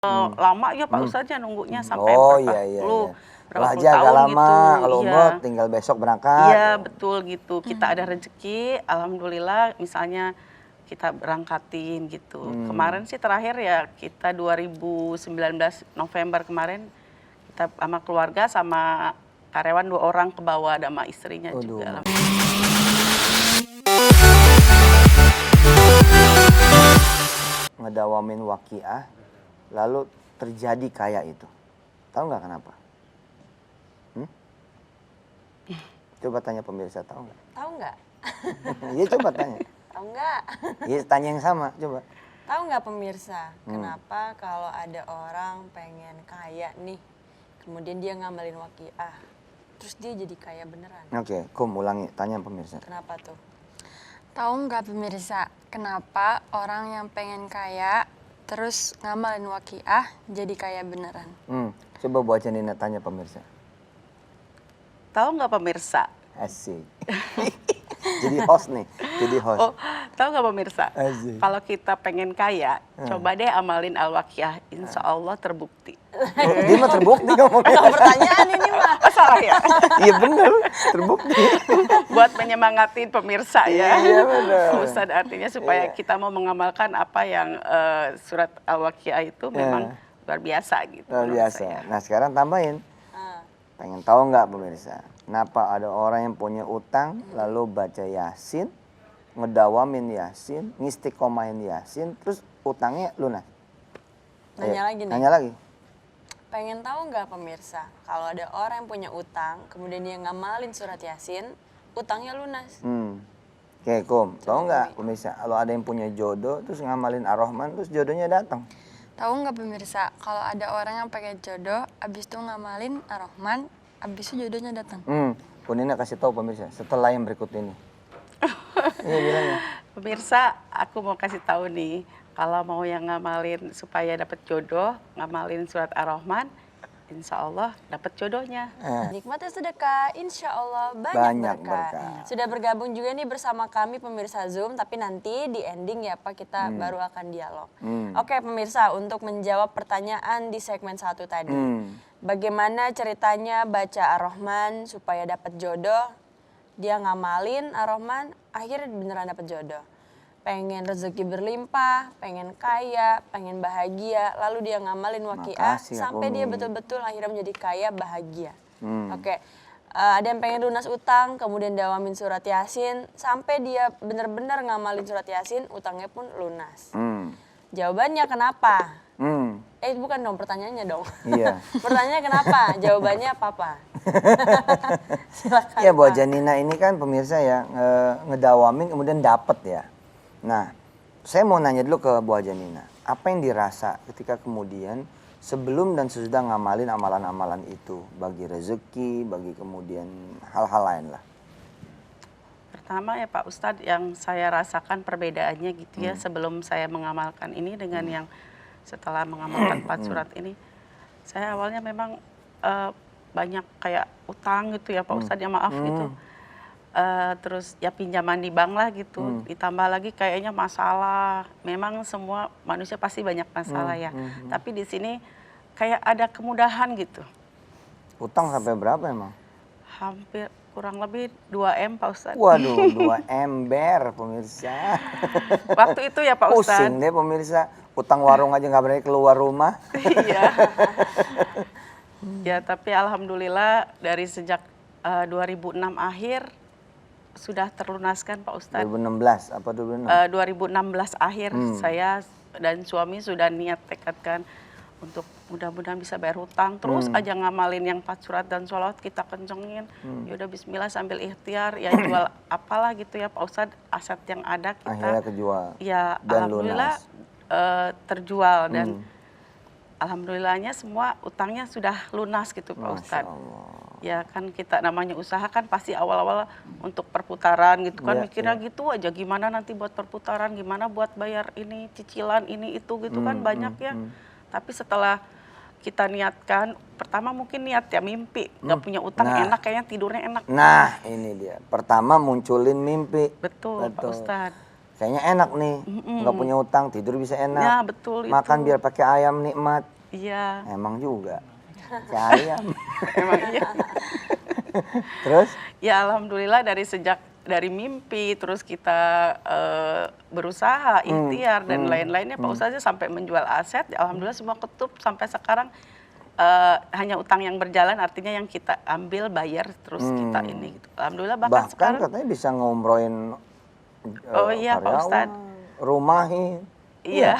Lama ya Pak Ustadz ya nunggunya sampai Oh berapa iya. berapa Kalau puluh haji agak tahun lama, gitu. kalau Iya. umroh tinggal besok berangkat. Iya betul gitu. Kita ada rezeki, alhamdulillah misalnya kita berangkatin gitu. Kemarin sih terakhir ya kita 2019 November kemarin kita sama keluarga sama karyawan 2 orang ke bawah sama istrinya juga. Ngedawamin waqiah, lalu terjadi kayak itu. Tahu nggak kenapa? Coba tanya pemirsa, tahu nggak? Tahu nggak? Iya coba tanya. Tahu nggak? Iya tanya yang sama, coba. Tahu nggak pemirsa, kenapa kalau ada orang pengen kaya nih, kemudian dia ngamalin waqiah, terus dia jadi kaya beneran? Oke, Kum ulangi, tanya pemirsa. Kenapa tuh? Tahu nggak pemirsa, kenapa orang yang pengen kaya terus ngamalin waqiah jadi kaya beneran? Coba Bu Janina tanya pemirsa. Tahu nggak pemirsa? Asik. Jadi host nih, jadi host. Oh, tahu nggak pemirsa? Asik. Kalau kita pengen kaya, coba deh amalin al-waqiah, insya Allah terbukti. Dia mah terbukti ngomongnya. Pertanyaan ini mah. Oh, salah ya? Iya bener, terbukti. Buat menyemangatin pemirsa ya. Iya benar. Ustadz artinya supaya kita mau mengamalkan apa yang surat al-waqiah itu memang luar biasa gitu. Luar menurut biasa. saya. Nah sekarang tambahin. Pengen tahu nggak pemirsa? Kenapa ada orang yang punya utang lalu baca Yasin, ngedawamin Yasin, ngistiqomahin Yasin, terus utangnya lunas? Nanya lagi nih. Nanya lagi. Pengen tahu nggak pemirsa, kalau ada orang yang punya utang, kemudian dia ngamalin surat Yasin, utangnya lunas. Oke, Kum, tahu nggak pemirsa? Kalau ada yang punya jodoh, terus ngamalin Ar-Rahman, terus jodohnya datang. Tahu nggak pemirsa, kalau ada orang yang pengen jodoh, abis itu ngamalin Ar-Rahman, abis itu jodohnya datang. Punina kasih tahu pemirsa setelah yang berikut ini. Iya bilangnya. Pemirsa, aku mau kasih tahu nih, kalau mau yang ngamalin supaya dapat jodoh, ngamalin surat Ar-Rahman, insya Allah dapat jodohnya. Nikmatnya sedekah, insya Allah Banyak banyak berkah. berkah. Sudah bergabung juga nih bersama kami pemirsa Zoom, tapi nanti di ending ya Pak kita baru akan dialog. Oke pemirsa, untuk menjawab pertanyaan di segmen 1 tadi. Bagaimana ceritanya baca Ar-Rahman supaya dapat jodoh? Dia ngamalin Ar-Rahman, akhirnya beneran dapat jodoh. Pengen rezeki berlimpah, pengen kaya, pengen bahagia, lalu dia ngamalin waqiah sampai dia betul-betul akhirnya menjadi kaya bahagia. Oke, ada yang pengen lunas utang, kemudian dawamin surat Yasin, sampai dia benar-benar ngamalin surat Yasin, utangnya pun lunas. Jawabannya kenapa? Bukan dong, pertanyaannya dong. Iya. Pertanyaannya kenapa? Jawabannya apa? Silakan. Iya, Bu Janina ini kan pemirsa ya ngedawamin kemudian dapet ya. Nah, saya mau nanya dulu ke Bu Janina, apa yang dirasa ketika kemudian sebelum dan sesudah ngamalin amalan-amalan itu bagi rezeki, bagi kemudian hal-hal lain lah. Pertama ya Pak Ustadz, yang saya rasakan perbedaannya gitu ya, sebelum saya mengamalkan ini dengan yang setelah mengamalkan 4 surat ini, saya awalnya memang banyak kayak utang gitu ya Pak Ustadz, ya maaf gitu. Terus ya pinjaman di bank lah gitu, ditambah lagi kayaknya masalah. Memang semua manusia pasti banyak masalah ya, tapi di sini kayak ada kemudahan gitu. Utang sampai berapa emang? Hampir kurang lebih 2 M Pak Ustadz. Waduh, 2 ember pemirsa. Waktu itu ya Pak Ustadz. Pusing deh pemirsa, utang warung aja nggak berani keluar rumah. Iya. Ya tapi alhamdulillah dari sejak 2006 akhir sudah terlunaskan Pak Ustadz. 2016 apa 2016 akhir saya dan suami sudah niat tekadkan untuk mudah-mudahan bisa bayar hutang. Terus aja ngamalin yang 4 surat dan sholawat kita kencengin. Ya udah bismillah sambil ikhtiar ya jual apalah gitu ya Pak Ustadz, aset yang ada kita. Akhirnya kejual. Ya dan alhamdulillah terjual dan alhamdulillahnya semua utangnya sudah lunas gitu Pak Ustadz. Ya kan kita namanya usaha kan pasti awal-awal untuk perputaran gitu kan, mikirnya gitu aja, gimana nanti buat perputaran, gimana buat bayar ini cicilan ini itu gitu kan banyak ya. Tapi setelah kita niatkan, pertama mungkin niat ya mimpi, nggak punya utang enak kayaknya tidurnya enak. Nah ini dia, pertama munculin mimpi. Betul Pak Ustadz. kayaknya enak nih, nggak punya utang, tidur bisa enak. Ya, betul Makan itu. biar pakai ayam nikmat. Iya, Emang juga. Pakai ayam. emang iya. Terus? Ya alhamdulillah dari mimpi terus kita berusaha, ikhtiar dan lain-lainnya Pak Ustadz sampai menjual aset, ya alhamdulillah semua ketup sampai sekarang hanya utang yang berjalan artinya yang kita ambil bayar terus kita ini gitu. Alhamdulillah bahkan Bahkan sekarang katanya bisa ngumrohin oh iya Pak karyawan, Ustadz. rumahin. Iya.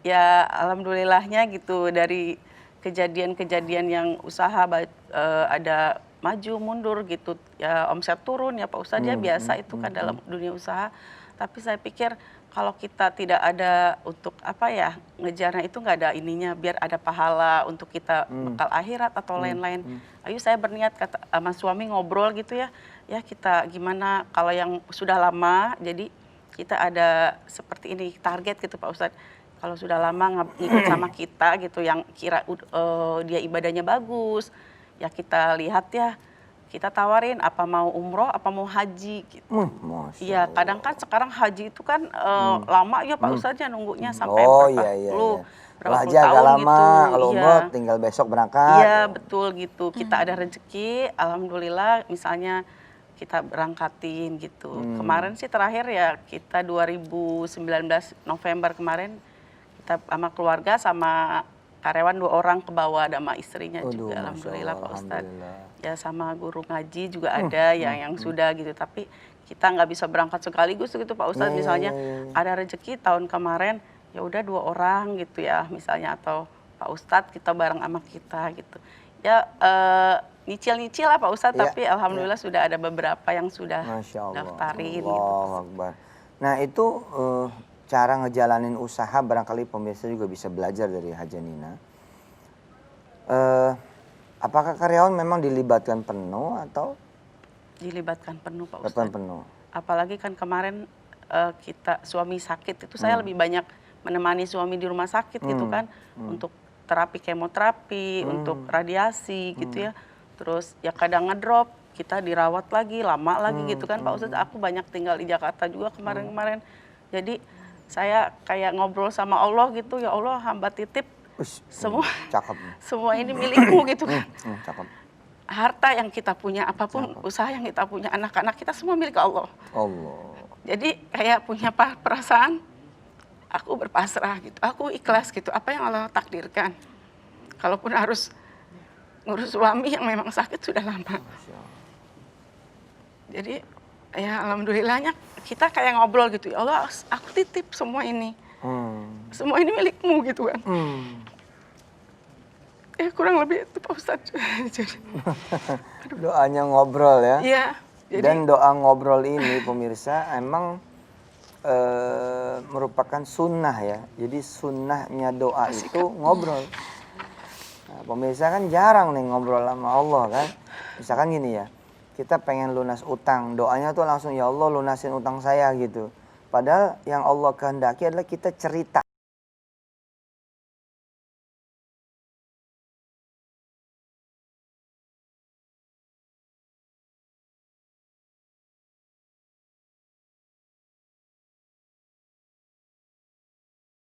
Ya alhamdulillahnya gitu dari kejadian-kejadian yang usaha ada maju mundur gitu ya omset turun ya Pak Ustadz ya biasa itu kan dalam dunia usaha. Tapi saya pikir kalau kita tidak ada untuk apa ya ngejarnya itu nggak ada ininya biar ada pahala untuk kita bekal akhirat atau lain-lain. Ayo saya berniat kata sama suami ngobrol gitu ya kita gimana kalau yang sudah lama jadi kita ada seperti ini target gitu Pak Ustadz. Kalau sudah lama ngikut sama kita gitu yang kira dia ibadahnya bagus, ya kita lihat ya, kita tawarin apa mau umroh, apa mau haji gitu. Masya Iya, kadang kan sekarang haji itu kan lama ya Pak Ustadz ya nunggunya sampai Oh berapa iya. puluh Kalau haji tahun agak lama, gitu. kalau Iya. umroh tinggal besok berangkat. Iya betul gitu. Kita ada rezeki, alhamdulillah misalnya kita berangkatin gitu. Kemarin sih terakhir ya kita 2019 November kemarin kita sama keluarga sama karyawan 2 orang ke bawah sama istrinya Aduh, juga Masya alhamdulillah Allah, Pak Ustadz. alhamdulillah. Ya sama guru ngaji juga ada yang sudah gitu. Tapi kita nggak bisa berangkat sekaligus gitu Pak Ustadz. Iya, Misalnya iya. ada rezeki tahun kemarin ya udah 2 orang gitu ya misalnya atau Pak Ustadz kita bareng sama kita gitu. Ya nyicil-nyicil lah Pak Ustadz, Iya, tapi alhamdulillah sudah ada beberapa yang sudah Masya Allah. daftarin gitu. Allahu Akbar. Nah itu cara ngejalanin usaha barangkali pemirsa juga bisa belajar dari Haja Nina. Apakah karyawan memang dilibatkan penuh atau Dilibatkan penuh Pak dilibatkan Ustadz. penuh? Apalagi kan kemarin kita suami sakit itu saya lebih banyak menemani suami di rumah sakit gitu kan untuk terapi kemoterapi, untuk radiasi gitu ya. Terus ya kadang ngedrop, kita dirawat lagi, lama lagi gitu kan Pak Ustadz. Aku banyak tinggal di Jakarta juga kemarin-kemarin. Jadi saya kayak ngobrol sama Allah gitu, ya Allah hamba titip Ush, semua cakep. semua ini milikmu gitu kan. Cakep. Harta yang kita punya, apapun usaha yang kita punya, anak-anak kita semua milik Allah. Allah. Jadi kayak punya perasaan, aku berpasrah gitu, aku ikhlas gitu, apa yang Allah takdirkan. Kalaupun harus ngurus suami yang memang sakit sudah lama. Jadi ya alhamdulillahnya kita kayak ngobrol gitu, ya Allah aku titip semua ini. Semua ini milikmu gitu kan. Ya kurang lebih itu Pak Ustadz. Jadi, Doanya ngobrol ya. iya. Jadi, Dan doa ngobrol ini pemirsa emang merupakan sunnah ya. Jadi sunnahnya doa itu ngobrol. Nah, pemirsa kan jarang nih ngobrol sama Allah kan. Misalkan gini ya, kita pengen lunas utang, doanya tuh langsung ya Allah lunasin utang saya gitu. Padahal yang Allah kehendaki adalah kita cerita